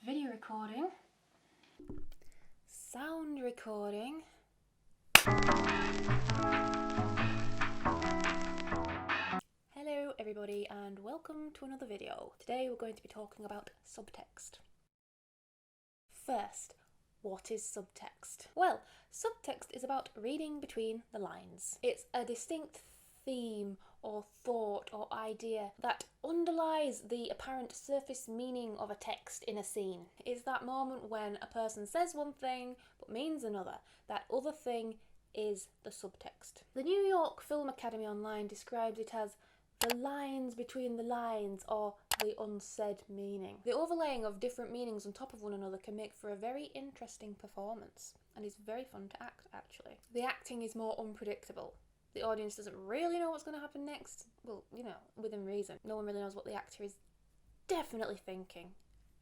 video recording, sound recording. Hello everybody and welcome to another video. Today we're going to be talking about subtext. First, what is subtext? Well, subtext is about reading between the lines. It's a distinct theme or thought or idea that underlies the apparent surface meaning of a text in a scene. It's that moment when a person says one thing but means another. That other thing is the subtext. The New York Film Academy Online describes it as the lines between the lines, or the unsaid meaning. The overlaying of different meanings on top of one another can make for a very interesting performance, and is very fun to act, actually. The acting is more unpredictable. The audience doesn't really know what's going to happen next. Well, you know, within reason. No one really knows what the actor is definitely thinking.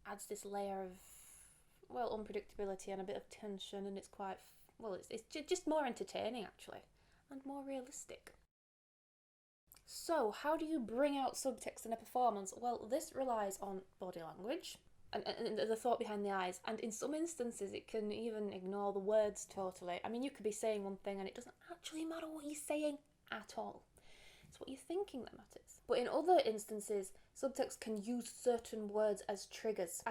Adds this layer of, well, unpredictability and a bit of tension, and it's quite, well, it's just more entertaining, actually, and more realistic. So, how do you bring out subtext in a performance? Well, this relies on body language and the thought behind the eyes, and in some instances it can even ignore the words totally. I mean, you could be saying one thing and it doesn't actually matter what you're saying at all. It's what you're thinking that matters. But in other instances, subtext can use certain words as triggers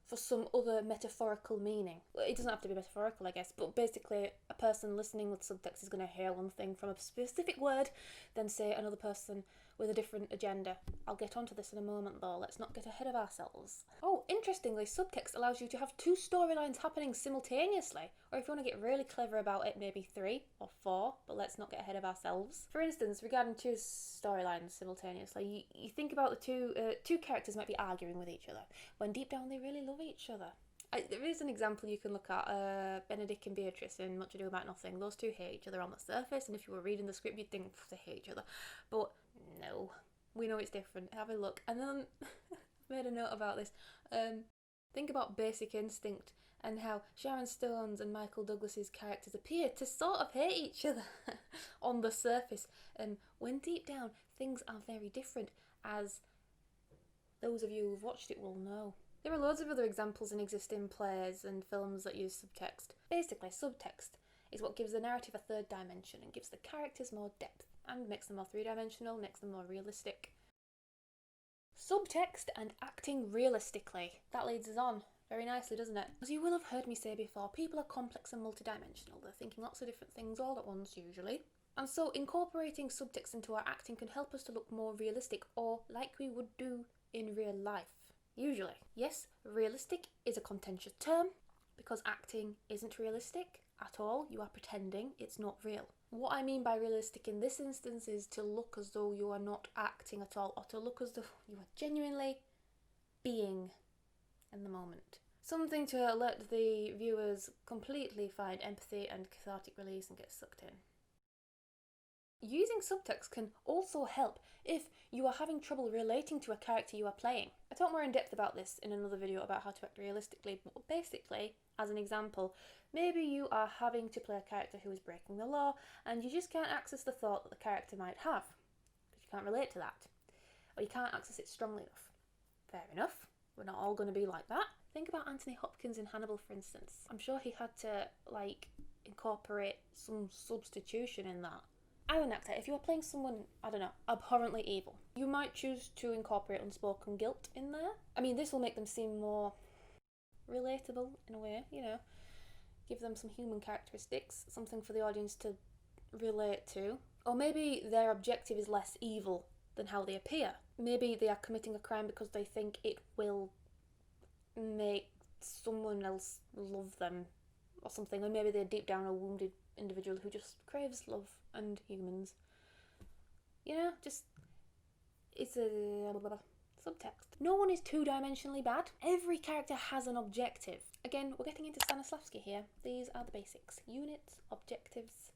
for some other metaphorical meaning. It doesn't have to be metaphorical, I guess, but basically a person listening with subtext is going to hear one thing from a specific word, then say another person with a different agenda. I'll get onto this in a moment though, let's not get ahead of ourselves. Oh, interestingly, subtext allows you to have two storylines happening simultaneously, or if you want to get really clever about it, maybe 3 or 4, but let's not get ahead of ourselves. For instance, regarding two storylines simultaneously, you think about the two characters might be arguing with each other, when deep down they really love each other. There is an example you can look at, Benedict and Beatrice in Much Ado About Nothing. Those two hate each other on the surface, and if you were reading the script you'd think they hate each other. But no, we know it's different. Have a look. And then I've made a note about this. Think about Basic Instinct and how Sharon Stone's and Michael Douglas's characters appear to sort of hate each other on the surface, when deep down things are very different, as those of you who've watched it will know. There are loads of other examples in existing plays and films that use subtext. Basically, subtext is what gives the narrative a third dimension and gives the characters more depth and makes them more three-dimensional, makes them more realistic. Subtext and acting realistically. That leads us on very nicely, doesn't it? As you will have heard me say before, people are complex and multidimensional. They're thinking lots of different things all at once, usually. And so incorporating subtext into our acting can help us to look more realistic, or like we would do in real life. Usually. Yes, realistic is a contentious term because acting isn't realistic at all. You are pretending, it's not real. What I mean by realistic in this instance is to look as though you are not acting at all, or to look as though you are genuinely being in the moment. Something to let the viewers completely find empathy and cathartic release and get sucked in. Using subtext can also help if you are having trouble relating to a character you are playing. I talk more in depth about this in another video about how to act realistically, but basically, as an example, maybe you are having to play a character who is breaking the law and you just can't access the thought that the character might have, because you can't relate to that, or you can't access it strongly enough. Fair enough, we're not all going to be like that. Think about Anthony Hopkins in Hannibal, for instance. I'm sure he had to, incorporate some substitution in that. As an actor, if you are playing someone, I don't know, abhorrently evil, you might choose to incorporate unspoken guilt in there. I mean, this will make them seem more relatable in a way, you know, give them some human characteristics, something for the audience to relate to. Or maybe their objective is less evil than how they appear. Maybe they are committing a crime because they think it will make someone else love them or something, or maybe they're deep down a wounded individual who just craves love and humans. You know, just, it's a subtext. No one is two-dimensionally bad. Every character has an objective. Again, we're getting into Stanislavski here. These are the basics. Units, objectives,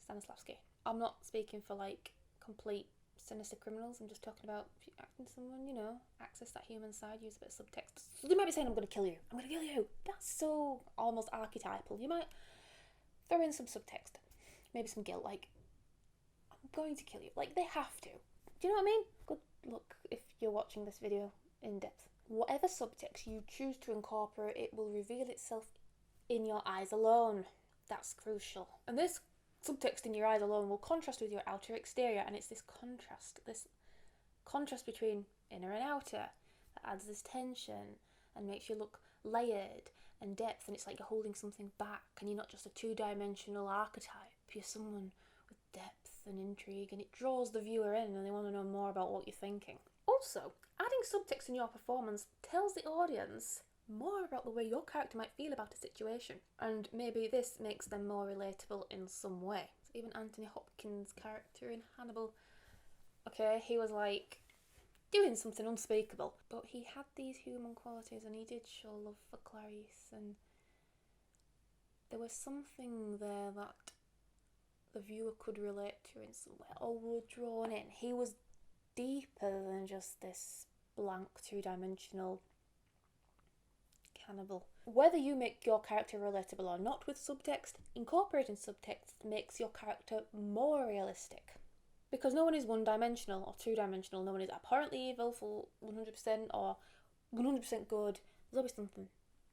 Stanislavski. I'm not speaking for complete sinister criminals. I'm just talking about if you're acting someone, you know, access that human side, use a bit of subtext. So they might be saying, I'm going to kill you. I'm going to kill you. That's so almost archetypal. You might throw in some subtext. Maybe some guilt, I'm going to kill you. They have to. Do you know what I mean? Good luck if you're watching this video in depth. Whatever subtext you choose to incorporate, it will reveal itself in your eyes alone. That's crucial. And this subtext in your eyes alone will contrast with your outer exterior, and it's this contrast between inner and outer that adds this tension and makes you look layered and depth, and it's like you're holding something back and you're not just a two-dimensional archetype, you're someone with depth and intrigue, and it draws the viewer in and they want to know more about what you're thinking. Also, adding subtext in your performance tells the audience more about the way your character might feel about a situation, and maybe this makes them more relatable in some way. So even Anthony Hopkins' character in Hannibal, okay, he was like doing something unspeakable, but he had these human qualities and he did show love for Clarice, and there was something there that the viewer could relate to in some way or were drawn in. He was deeper than just this blank two-dimensional cannibal. Whether you make your character relatable or not with subtext, incorporating subtext makes your character more realistic. Because no one is one-dimensional or two-dimensional, no one is abhorrently evil for 100% or 100% good. There's always something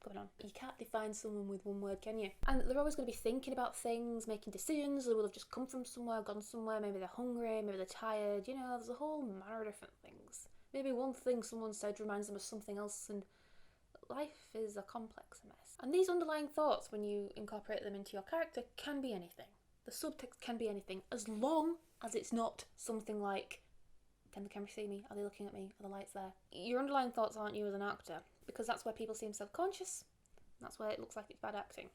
going on. You can't define someone with one word, can you? And they're always going to be thinking about things, making decisions. They will have just come from somewhere, gone somewhere. Maybe they're hungry, maybe they're tired. You know, there's a whole manner of different things. Maybe one thing someone said reminds them of something else, and life is a complex mess. And these underlying thoughts, when you incorporate them into your character, can be anything. The subtext can be anything, as long as it's not something like, can the camera see me? Are they looking at me? Are the lights there? Your underlying thoughts aren't you as an actor, because that's where people seem self-conscious. That's where it looks like it's bad acting.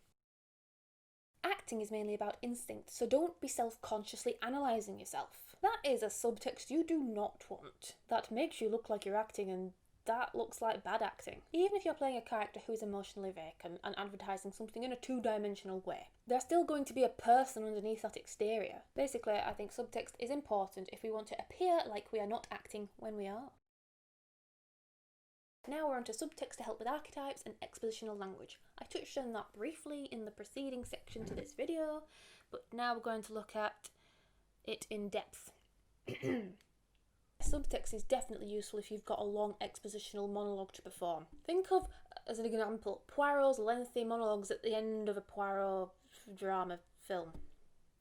Acting is mainly about instinct, so don't be self-consciously analysing yourself. That is a subtext you do not want. That makes you look like you're acting, and that looks like bad acting. Even if you're playing a character who is emotionally vacant and advertising something in a two-dimensional way, there's still going to be a person underneath that exterior. Basically, I think subtext is important if we want to appear like we are not acting when we are. Now we're onto subtext to help with archetypes and expositional language. I touched on that briefly in the preceding section to this video, but now we're going to look at it in depth. Subtext is definitely useful if you've got a long expositional monologue to perform. Think of, as an example, Poirot's lengthy monologues at the end of a Poirot drama film,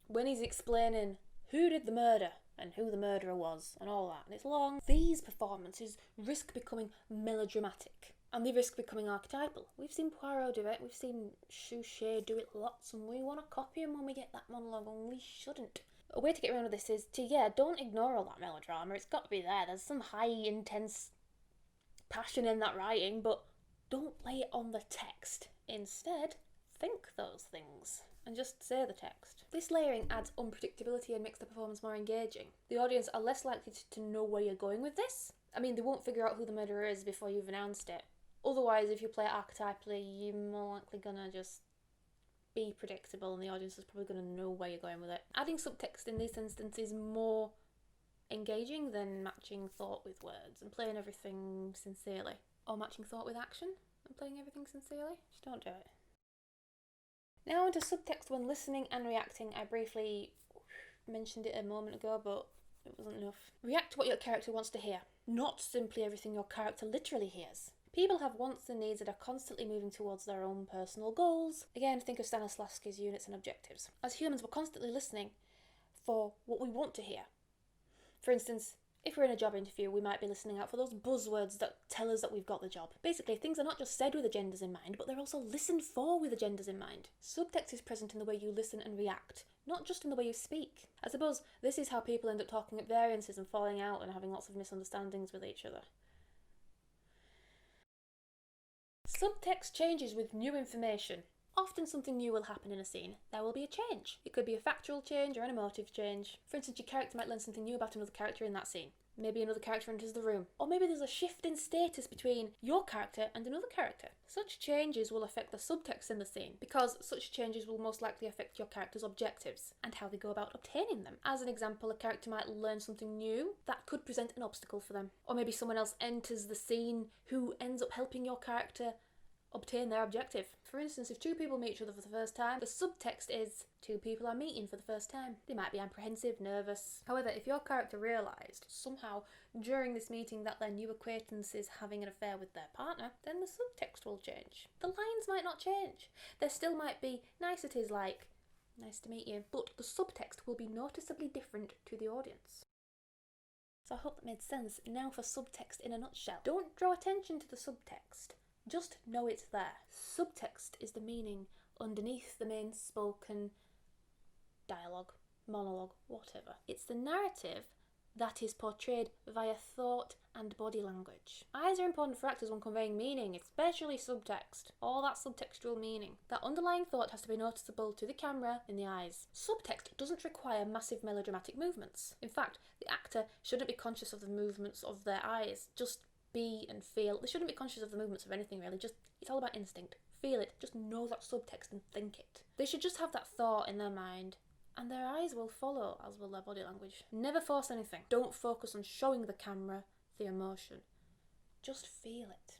when he's explaining who did the murder and who the murderer was and all that, and it's long. These performances risk becoming melodramatic, and they risk becoming archetypal. We've seen Poirot do it, we've seen Suchet do it lots, and we want to copy him when we get that monologue, and we shouldn't. A way to get around this is to, don't ignore all that melodrama. It's got to be there. There's some high, intense passion in that writing, but don't lay it on the text. Instead, think those things and just say the text. This layering adds unpredictability and makes the performance more engaging. The audience are less likely to know where you're going with this. I mean, they won't figure out who the murderer is before you've announced it. Otherwise, if you play it archetypally, you're more likely gonna just be predictable, and the audience is probably going to know where you're going with it. Adding subtext in this instance is more engaging than matching thought with words and playing everything sincerely. Or matching thought with action and playing everything sincerely. Just don't do it. Now onto subtext when listening and reacting. I briefly mentioned it a moment ago, but it wasn't enough. React to what your character wants to hear, not simply everything your character literally hears. People have wants and needs that are constantly moving towards their own personal goals. Again, think of Stanislavski's units and objectives. As humans, we're constantly listening for what we want to hear. For instance, if we're in a job interview, we might be listening out for those buzzwords that tell us that we've got the job. Basically, things are not just said with agendas in mind, but they're also listened for with agendas in mind. Subtext is present in the way you listen and react, not just in the way you speak. I suppose this is how people end up talking at variances and falling out and having lots of misunderstandings with each other. Subtext changes with new information. Often something new will happen in a scene. There will be a change. It could be a factual change or an emotive change. For instance, your character might learn something new about another character in that scene. Maybe another character enters the room. Or maybe there's a shift in status between your character and another character. Such changes will affect the subtext in the scene, because such changes will most likely affect your character's objectives and how they go about obtaining them. As an example, a character might learn something new that could present an obstacle for them. Or maybe someone else enters the scene who ends up helping your character obtain their objective. For instance, if two people meet each other for the first time, the subtext is two people are meeting for the first time. They might be apprehensive, nervous. However, if your character realised somehow during this meeting that their new acquaintance is having an affair with their partner, then the subtext will change. The lines might not change. There still might be niceties like, nice to meet you, but the subtext will be noticeably different to the audience. So I hope that made sense. Now for subtext in a nutshell. Don't draw attention to the subtext. Just know it's there. Subtext is the meaning underneath the main spoken dialogue, monologue, whatever. It's the narrative that is portrayed via thought and body language. Eyes are important for actors when conveying meaning, especially subtext. All that subtextual meaning. That underlying thought has to be noticeable to the camera in the eyes. Subtext doesn't require massive melodramatic movements. In fact, the actor shouldn't be conscious of the movements of their eyes. Just be and feel. They shouldn't be conscious of the movements of anything really. It's all about instinct. Feel it. Just know that subtext and think it. They should just have that thought in their mind, and their eyes will follow, as will their body language. Never force anything. Don't focus on showing the camera the emotion. Just feel it.